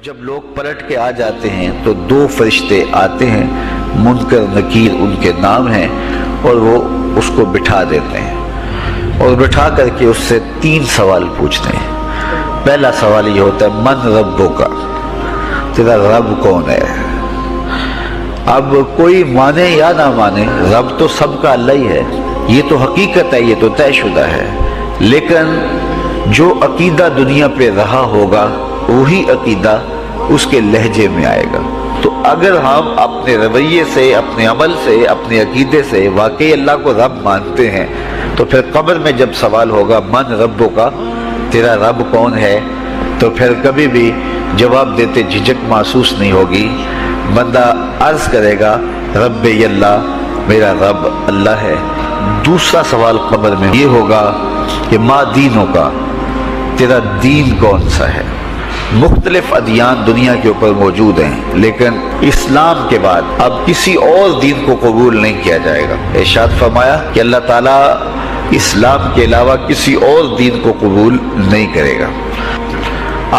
جب لوگ پلٹ کے آ جاتے ہیں تو دو فرشتے آتے ہیں، منکر نکیر ان کے نام ہیں، اور وہ اس کو بٹھا دیتے ہیں اور بٹھا کر کے اس سے 3 سوال پوچھتے ہیں۔ پہلا سوال یہ ہوتا ہے من ربک، تیرا رب کون ہے؟ اب کوئی مانے یا نہ مانے، رب تو سب کا اللہ ہی ہے، یہ تو حقیقت ہے، یہ تو طے شدہ ہے، لیکن جو عقیدہ دنیا پہ رہا ہوگا وہی عقیدہ اس کے لہجے میں آئے گا۔ تو اگر ہم اپنے رویے سے، اپنے عمل سے، اپنے عقیدے سے واقعی اللہ کو رب مانتے ہیں تو پھر قبر میں جب سوال ہوگا من ربک، تیرا رب کون ہے، تو پھر کبھی بھی جواب دیتے جھجک محسوس نہیں ہوگی۔ بندہ عرض کرے گا رب اللہ، میرا رب اللہ ہے۔ دوسرا سوال قبر میں یہ ہوگا کہ ما دینوں کا، تیرا دین کون سا ہے؟ مختلف ادیان دنیا کے اوپر موجود ہیں، لیکن اسلام کے بعد اب کسی اور دین کو قبول نہیں کیا جائے گا۔ ارشاد فرمایا کہ اللہ تعالیٰ اسلام کے علاوہ کسی اور دین کو قبول نہیں کرے گا۔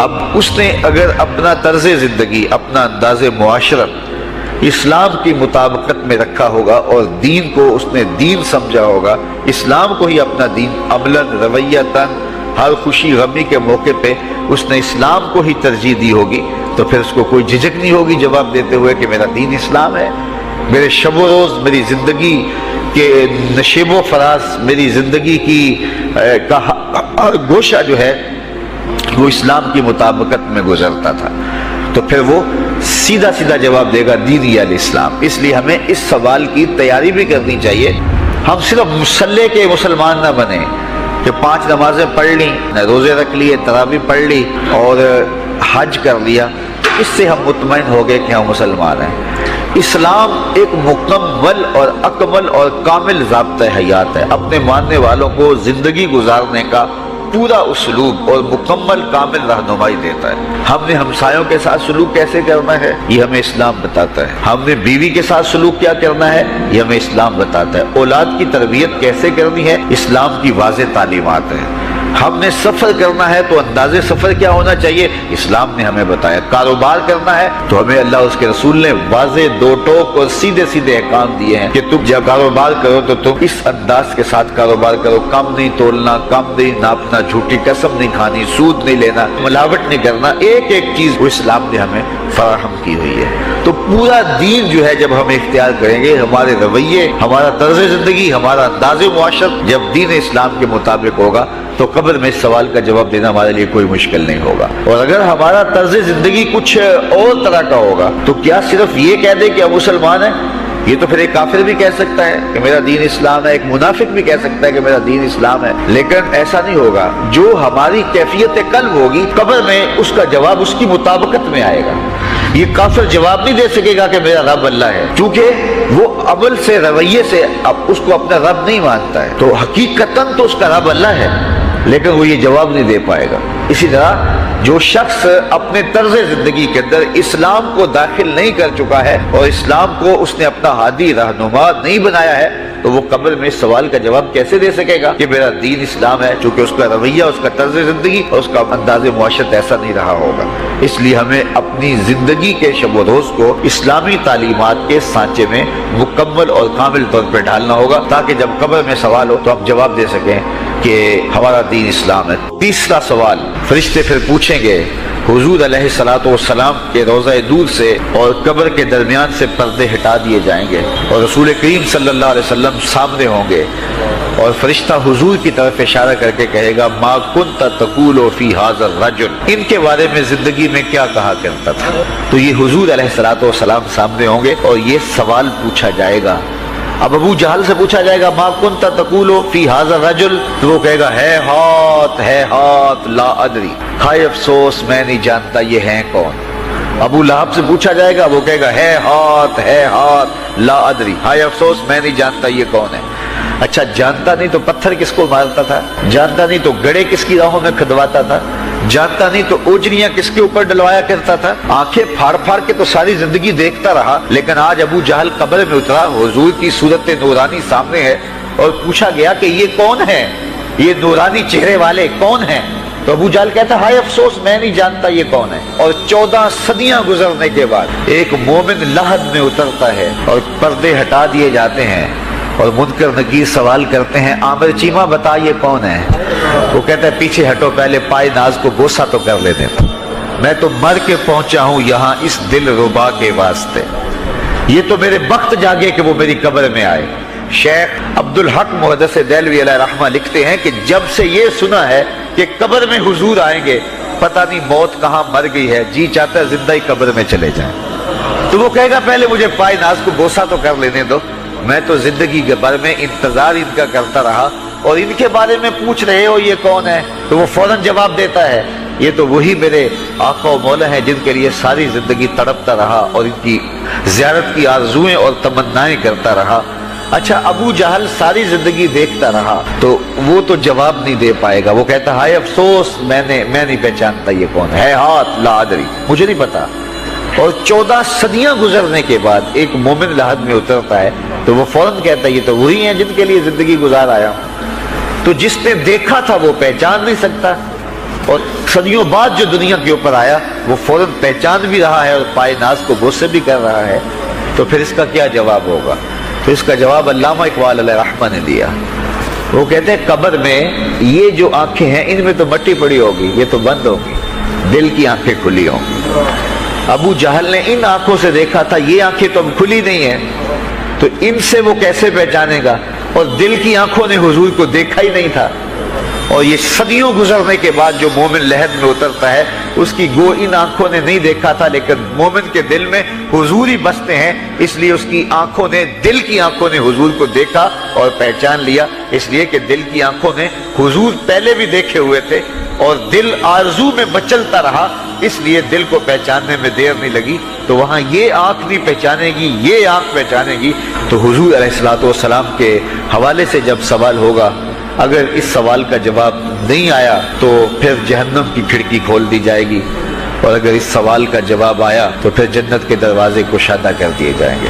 اب اس نے اگر اپنا طرز زندگی، اپنا انداز معاشرت اسلام کی مطابقت میں رکھا ہوگا اور دین کو اس نے دین سمجھا ہوگا، اسلام کو ہی اپنا دین، عملاً رویتاً ہر خوشی غمی کے موقع پہ اس نے اسلام کو ہی ترجیح دی ہوگی، تو پھر اس کو کوئی جھجک نہیں ہوگی جواب دیتے ہوئے کہ میرا دین اسلام ہے۔ میرے شب و روز، میری زندگی کے نشیب و فراز، میری زندگی کی ہر گوشہ جو ہے وہ اسلام کی مطابقت میں گزرتا تھا، تو پھر وہ سیدھا سیدھا جواب دے گا دینی الاسلام۔ اس لیے ہمیں اس سوال کی تیاری بھی کرنی چاہیے۔ ہم صرف مسلح کے مسلمان نہ بنیں کہ 5 نمازیں پڑھ لی، روزے رکھ لیے، تراویح پڑھ لی اور حج کر لیا، تو اس سے ہم مطمئن ہو گئے کہ ہم مسلمان ہیں۔ اسلام ایک مکمل اور اکمل اور کامل ضابطہ حیات ہے، اپنے ماننے والوں کو زندگی گزارنے کا پورا اسلوب اور مکمل کامل رہنمائی دیتا ہے۔ ہم نے ہمسایوں کے ساتھ سلوک کیسے کرنا ہے یہ ہمیں اسلام بتاتا ہے، ہم نے بیوی کے ساتھ سلوک کیا کرنا ہے یہ ہمیں اسلام بتاتا ہے، اولاد کی تربیت کیسے کرنی ہے اسلام کی واضح تعلیمات ہیں۔ ہم نے سفر کرنا ہے تو انداز سفر کیا ہونا چاہیے اسلام نے ہمیں بتایا۔ کاروبار کرنا ہے تو ہمیں اللہ اس کے رسول نے واضح 2 ٹوک اور سیدھے سیدھے احکام دیے ہیں کہ تم جب کاروبار کرو تو تم اس انداز کے ساتھ کاروبار کرو، کم نہیں تولنا، کم نہیں ناپنا، جھوٹی قسم نہیں کھانی، سود نہیں لینا، ملاوٹ نہیں کرنا، ایک ایک چیز وہ اسلام نے ہمیں فراہم کی ہوئی ہے۔ تو پورا دین جو ہے جب ہم اختیار کریں گے، ہمارے رویے، ہمارا طرز زندگی، ہمارا انداز معاشرت جب دین اسلام کے مطابق ہوگا تو قبر میں اس سوال کا جواب دینا ہمارے لیے کوئی مشکل نہیں ہوگا۔ اور اگر ہمارا طرز زندگی کچھ اور طرح کا ہوگا تو کیا صرف یہ کہہ دے کہ ہم مسلمان ہیں؟ یہ تو پھر ایک کافر بھی کہہ سکتا ہے کہ میرا دین اسلام ہے، ایک منافق بھی کہہ سکتا ہے کہ میرا دین اسلام ہے، لیکن ایسا نہیں ہوگا۔ جو ہماری کیفیت قلب ہوگی قبر میں اس کا جواب اس کی مطابقت میں آئے گا۔ یہ کافر جواب نہیں دے سکے گا کہ میرا رب اللہ ہے، چونکہ وہ عمل سے، رویے سے اب اس کو اپنا رب نہیں مانتا ہے، تو حقیقتاً تو اس کا رب اللہ ہے، لیکن وہ یہ جواب نہیں دے پائے گا۔ اسی طرح جو شخص اپنے طرز زندگی کے اندر اسلام کو داخل نہیں کر چکا ہے اور اسلام کو اس نے اپنا ہادی رہنما نہیں بنایا ہے، تو وہ قبر میں اس سوال کا جواب کیسے دے سکے گا کہ میرا دین اسلام ہے، چونکہ اس کا رویہ، اس کا طرز زندگی اور اس کا انداز معاشرت ایسا نہیں رہا ہوگا۔ اس لیے ہمیں اپنی زندگی کے شب و روز کو اسلامی تعلیمات کے سانچے میں مکمل اور کامل طور پر ڈھالنا ہوگا، تاکہ جب قبر میں سوال ہو تو ہم جواب دے سکیں کہ ہمارا دین اسلام ہے۔ تیسرا سوال فرشتے پھر پوچھیں گے حضور علیہ الصلوۃ والسلام کے روضہ دور سے اور قبر کے درمیان سے پردے ہٹا دیے جائیں گے اور رسول کریم صلی اللہ علیہ وسلم سامنے ہوں گے، اور فرشتہ حضور کی طرف اشارہ کر کے کہے گا ما کنت تقول فی ھذا الرجل، ان کے بارے میں زندگی میں کیا کہا کرتا تھا۔ تو یہ حضور علیہ الصلوۃ والسلام سامنے ہوں گے اور یہ سوال پوچھا جائے گا۔ اب ابو جہل سے پوچھا جائے گا ما کنت تقول فی ھذا الرجل، تو وہ کہے گا ہے ہاتھ لا ادری، ہائے افسوس میں نہیں جانتا یہ ہیں کون۔ ابو لہب سے پوچھا جائے گا، وہ کہے گا ہے ہاتھ لا ادری، ہائے افسوس میں نہیں جانتا یہ کون ہے۔ اچھا جانتا نہیں تو پتھر کس کو مارتا تھا، جانتا نہیں تو گڑے کس کی راہوں میں کھدواتا تھا، جانتا نہیں تو اوجریاں کس کے اوپر ڈلوایا کرتا تھا، آنکھیں پھاڑ پھاڑ کے تو ساری زندگی دیکھتا رہا، لیکن آج ابو جہل قبر میں اترا، حضور کی صورت نورانی سامنے ہے اور پوچھا گیا کہ یہ کون ہے، یہ نورانی چہرے والے کون ہیں؟ تو ابو جہل کہتا ہے ہائے افسوس میں نہیں جانتا یہ کون ہے. اور 14 صدیاں گزرنے کے بعد ایک مومن لحد میں اترتا ہے اور پردے ہٹا دیے جاتے ہیں اور منکر نکیر سوال کرتے ہیں عامر چیمہ بتا یہ کون ہے. وہ کہتا ہے پیچھے ہٹو پہلے پائے ناز کو بوسہ تو کر لیتے. میں تو مر کے پہنچا ہوں یہاں اس دل ربا کے واسطے. یہ تو میرے وقت جاگے کہ وہ میری قبر میں آئے. شیخ عبدالحق محدث دہلوی علیہ رحمہ لکھتے ہیں کہ جب سے یہ سنا ہے کہ قبر میں حضور آئیں گے پتہ نہیں موت کہاں مر گئی ہے, جی چاہتا ہے زندہ ہی قبر میں چلے جائیں. تو وہ کہے گا پہلے مجھے پائے ناز کو بوسہ تو کر لینے دو. میں تو زندگی کے بھر میں انتظار ان کا کرتا رہا اور ان کے بارے میں پوچھ رہے ہو یہ کون ہے. تو وہ فوراً جواب دیتا ہے یہ تو وہی میرے آقا و مولا ہیں جن کے لیے ساری زندگی تڑپتا رہا اور ان کی زیارت کی آرزوئیں اور تمنائیں کرتا رہا. اچھا ابو جہل ساری زندگی دیکھتا رہا تو وہ تو جواب نہیں دے پائے گا. وہ کہتا ہائے افسوس میں نہیں پہچانتا یہ کون ہے. ہاتھ لا ادری مجھے نہیں پتا. اور 14 صدیاں گزرنے کے بعد ایک مومن لحد میں اترتا ہے تو وہ فوراً کہتا ہے یہ تو وہی ہیں جن کے لیے زندگی گزار آیا ہوں. تو جس نے دیکھا تھا وہ پہچان نہیں سکتا اور صدیوں بعد جو دنیا کے اوپر آیا وہ فوراً پہچان بھی رہا ہے اور پائے ناز کو بوسے بھی کر رہا ہے. تو پھر اس کا کیا جواب ہوگا؟ تو اس کا جواب علامہ اقبال علیہ رحمہ نے دیا. وہ کہتے ہیں قبر میں یہ جو آنکھیں ہیں ان میں تو مٹی پڑی ہوگی, یہ تو بند ہوگی, دل کی آنکھیں کھلی ہوں گی. ابو جہل نے ان آنکھوں سے دیکھا تھا, یہ آنکھیں تو اب کھلی نہیں ہیں, تو ان سے وہ کیسے پہچانے گا؟ اور دل کی آنکھوں نے حضور کو دیکھا ہی نہیں تھا. اور یہ صدیوں گزرنے کے بعد جو مومن لحد میں اترتا ہے اس کی گو ان آنکھوں نے نہیں دیکھا تھا لیکن مومن کے دل میں حضور ہی بستے ہیں, اس لیے اس کی آنکھوں نے, دل کی آنکھوں نے حضور کو دیکھا اور پہچان لیا. اس لیے کہ دل کی آنکھوں نے حضور پہلے بھی دیکھے ہوئے تھے اور دل آرزو میں مچلتا رہا, اس لیے دل کو پہچاننے میں دیر نہیں لگی. تو وہاں یہ آنکھ نہیں پہچانے گی, یہ آنکھ پہچانے گی. تو حضور علیہ الصلوۃ والسلام کے حوالے سے جب سوال ہوگا, اگر اس سوال کا جواب نہیں آیا تو پھر جہنم کی کھڑکی کھول دی جائے گی, اور اگر اس سوال کا جواب آیا تو پھر جنت کے دروازے کشادہ کر دیے جائیں گے.